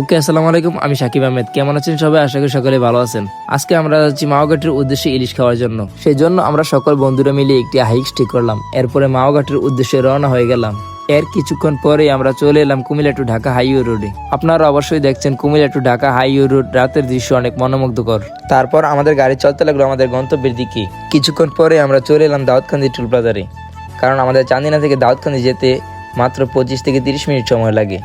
ওকে, আসসালামু আলাইকুম। আমি সাকিব আহমেদ। কেমন আছেন সবাই? আশা করি সকলে ভালো আছেন। আজকে আমরা যাচ্ছি মাওঘাটের উদ্দেশ্যে ইলিশ খাওয়ার জন্য। সেই জন্য আমরা সকল বন্ধুরা মিলে একটি হাইক ঠিক করলাম। এরপরে মাওঘাটের উদ্দেশ্যে রওনা হয়ে গেলাম। এর কিছুক্ষণ পরে আমরা চলে এলাম কুমিল্লা টু ঢাকা হাইওয়ে রোডে। আপনারা অবশ্যই দেখছেন Comilla to Dhaka highway road রাতের দৃশ্য অনেক মনোমুগ্ধকর। তারপর আমাদের গাড়ি চলতে লাগলো আমাদের গন্তব্যের দিকে। কিছুক্ষণ পরে আমরা চলে এলাম দাউদকান্দি টুল প্লাজারে, কারণ আমাদের চান্দিনা থেকে দাউদকান্দি যেতে মাত্র 25 থেকে 30 মিনিট সময় লাগে।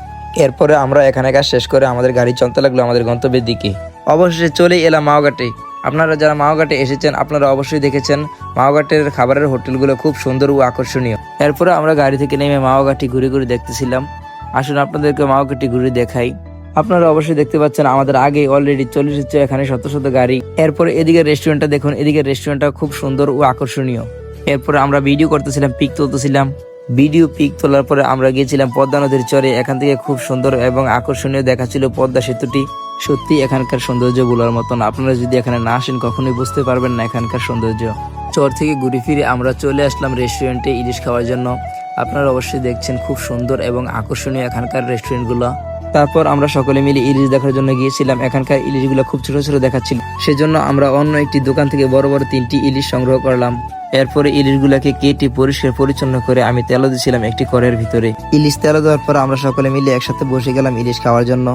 এরপরে আমরা এখানে কাজ শেষ করে আমাদের গাড়ি চলতে লাগলো আমাদের গন্তব্যের দিকে। অবশেষে চলে এলাম মাওঘাটে। আপনারা যারা মাওঘাটে এসেছেন আপনারা অবশ্যই দেখেছেন মাওঘাটের খাবারের হোটেলগুলো খুব সুন্দর ও আকর্ষণীয়। এরপরে আমরা গাড়ি থেকে নেমে মাওঘাটি ঘুরে ঘুরে দেখতেছিলাম। আসুন আপনাদেরকে মাওঘাটি ঘুরে দেখাই। আপনারা অবশ্যই দেখতে পাচ্ছেন আমাদের আগে অলরেডি চলে এসেছে এখানে শত শত গাড়ি। এরপরে এদিকে রেস্টুরেন্টটা দেখুন, এদিকে রেস্টুরেন্টটা খুব সুন্দর ও আকর্ষণীয়। এরপরে আমরা ভিডিও করতেছিলাম, পিক তুলতেছিলাম। ভিডিও পিক তোলার পরে আমরা গিয়েছিলাম পদ্মা নদীর চরে। এখান থেকে খুব সুন্দর এবং আকর্ষণীয় দেখাচ্ছিল পদ্মা সেতুটি। সত্যি এখানকার সৌন্দর্য বলার মতন। আপনারা যদি এখানে না আসেন কখনোই বুঝতে পারবেন না এখানকার সৌন্দর্য। চর থেকে ঘুরে ফিরে আমরা চলে আসলাম রেস্টুরেন্টে ইলিশ খাওয়ার জন্য। আপনারা অবশ্যই দেখছেন খুব সুন্দর এবং আকর্ষণীয় এখানকার রেস্টুরেন্টগুলো। তারপর আমরা সকলে মিলে ইলিশ দেখার জন্য গিয়েছিলাম। এখানকার ইলিশগুলো খুব ছোট ছোট দেখাচ্ছিল, সেজন্য আমরা অন্য একটি দোকান থেকে বড় বড় 3টি ইলিশ সংগ্রহ করলাম। এরপরে ইলিশগুলাকে কেটে পরিষ্কার পরিচ্ছন্ন করে আমি তেল দিয়েছিলাম একটি কড়াইয়ের ভিতরে। ইলিশ তেল দেওয়ার পর আমরা সকলে মিলে একসাথে বসে গেলাম ইলিশ খাওয়ার জন্য।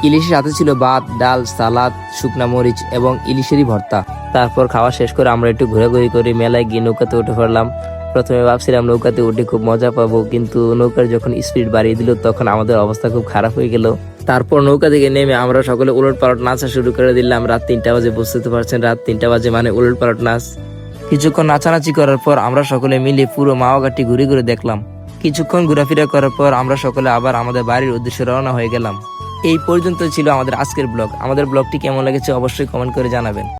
ইলিশের সাথে ছিল ভাত, ডাল, সালাদ, শুকনা মরিচ এবং ইলিশেরই ভর্তা। তারপর খাওয়া শেষ করে আমরা একটু ঘোরাঘুরি করে মেলায় গিয়ে নৌকাতে উঠে পড়লাম। প্রথমে ভাবছিলাম নৌকাতে উঠে খুব মজা পাবো, কিন্তু নৌকার যখন স্পিড বাড়িয়ে দিল তখন আমাদের অবস্থা খুব খারাপ হয়ে গেল। তারপর নৌকা থেকে নেমে আমরা সকলে উলট পালট নাচা শুরু করে দিলাম। রাত 3টা বাজে, বুঝতে পারছেন রাত 3টা বাজে মানে উলট পালট নাচ। কিছুক্ষণ নাচানাচি করার পর আমরা সকলে মিলে পুরো মাওঘাটটি ঘুরে ঘুরে দেখলাম। কিছুক্ষণ ঘোরাফেরা করার পর আমরা সকলে আবার আমাদের বাড়ির উদ্দেশ্যে রওনা হয়ে গেলাম। এই পর্যন্ত ছিল আমাদের আজকের ব্লগ। আমাদের ব্লগটি কেমন লেগেছে অবশ্যই কমেন্ট করে জানাবেন।